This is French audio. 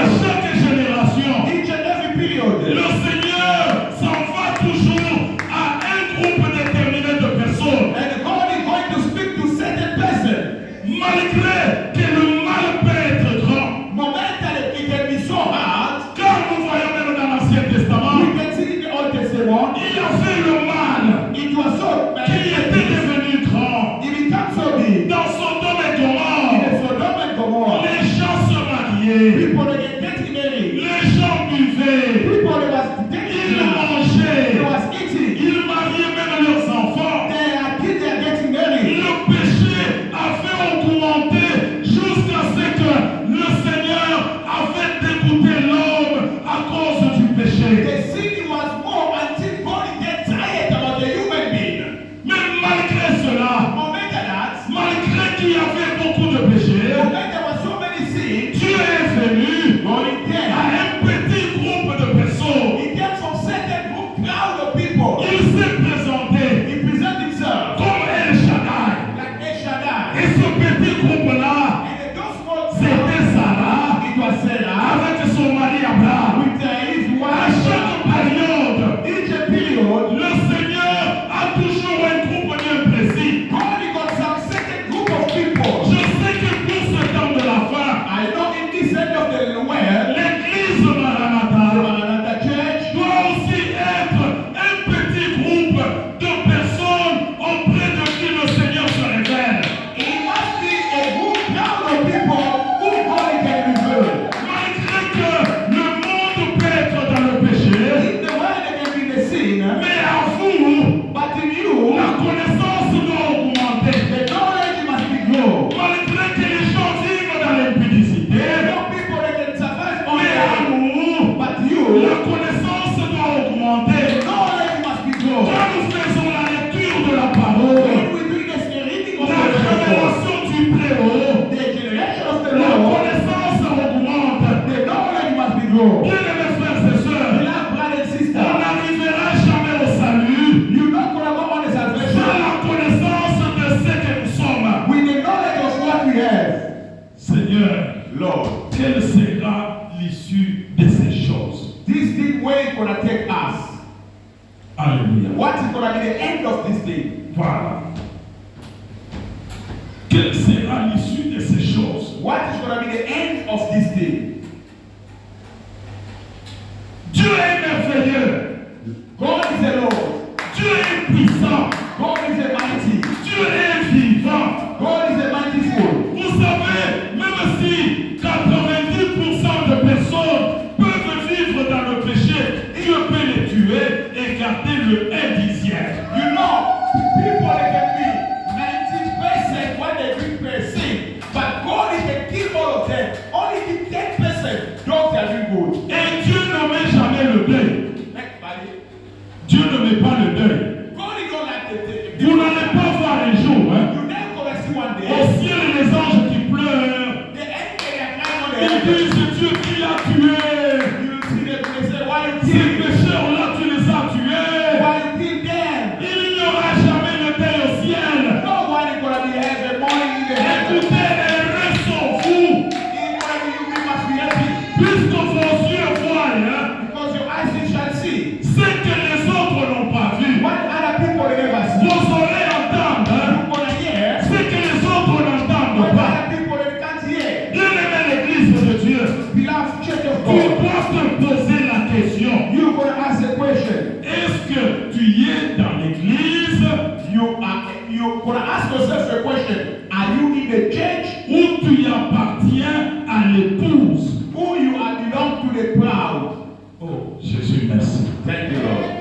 period, chaque génération, each and every period, le Seigneur s'en va toujours à un groupe déterminé de personnes. and God is going to speak to certain person. Malgré que le mal peut être grand, Momentarily, it can be so hard. car nous voyons même dans l'Ancien Testament, We can see in the Old Testament, il a fait le mal it was so bad. qui était devenu grand. It became so big. Dans Sodome et In Gomorrhe, the Sodom and Gomorrah, les gens se mariaient, people they get getting married. les gens buvaient, People they was ils dating. They mangeaient, was eating. ils mariaient même leurs enfants. They are kids. They are getting married. Le péché avait augmenté jusqu'à ce que le Seigneur avait dégoûté l'homme à cause du péché. The sin was more until God get tired about the human being. Mais malgré cela, No matter that, malgré qu'il y avait beaucoup de péchés, no matter there was so many sins, Dieu est venu God is there. à un petit groupe de personnes. He came from certain group, crowd of people. Il s'est présenté He present himself comme El Shaddai. like El Shaddai. Et ce petit groupe-là, And those small c'était Sarah it was Sarah avec son mari Abraham. with his À wife. chaque période, Each period, le Seigneur a toujours un groupe bien précis. God got some certain group of people. Je sais que pour ce temps de la fin, I know in this end of the world, l'église the Maranatha Maranatha Church doit aussi être un petit groupe de personnes auprès de qui le Seigneur se révèle. it must be a good crowd of people who God can reveal. Malgré que le monde peut être dans le péché, In the world there can be the sin, mais à vous, but in you, la connaissance doit augmenter. the knowledge must be grow. Malgré que les gens vivent dans l'impudicité, No people that can survive on mais à their own, vous, but you, la connaissance doit augmenter. the knowledge must be grow. Quand nous faisons la lecture de la parole, When we do this reading of la the Word, révélation du Très-Haut, the generation of the la Lord, connaissance augmente. the knowledge must be grow. Bien-aimés frères et sœurs, Beloved brothers and on sisters, n'arrivera jamais au salut you not gonna go on the sans salvation la connaissance de ce que nous sommes. with the knowledge of what we have. Seigneur, Lord, quelle sera l'issue de ces choses? this thing where it's gonna take us. Alléluia. What is gonna be the end of this thing? Voilà. Quelle sera l'issue de ces choses? What is gonna be the end of this thing? Dieu est merveilleux. God is the Lord. Dieu est puissant. God is the mighty. Dieu est vivant. God is the mightyful. Vous savez, même si 90% de personnes peuvent vivre dans le péché, Dieu peut les tuer et garder le 1/10. You know, people that can be 90% when they do sin, but God is can kill all of them. Only the 10% those that do good. Et Dieu ne met jamais le deuil. Next body. Dieu ne met pas le deuil. God is not like the Vous n'allez pas voir un jour, hein, You never gonna see one day. au ciel les anges qui pleurent. The enemy are crying on the Ils heaven. disent Dieu qui l'a tué. You see them, they say, why you Ces kill me? pécheurs-là, tu les as tués. Why you kill them? Il n'y aura jamais le deuil au ciel. No one is gonna be heaven, morning in the heaven. Écoutez, les reins sont fous. In where you we must be happy. Puisque vos yeux voient, hein, Because your eyes shall see. ce que les autres n'ont pas vu. What other people they never see. Vos oreilles entendent, hein, You gonna hear. ce que les autres n'entendent What pas. other people they can't hear. Bien-aimé l'Église de Dieu, Beloved church of tu God. dois te poser la question. You gonna ask a question. Est-ce que tu y es dans l'Église You gonna ask yourself a question. Are you in the church où tu y appartiens à l'épouse? or you are belong to the crowd? Oh, Jésus, merci. Thank you, Lord.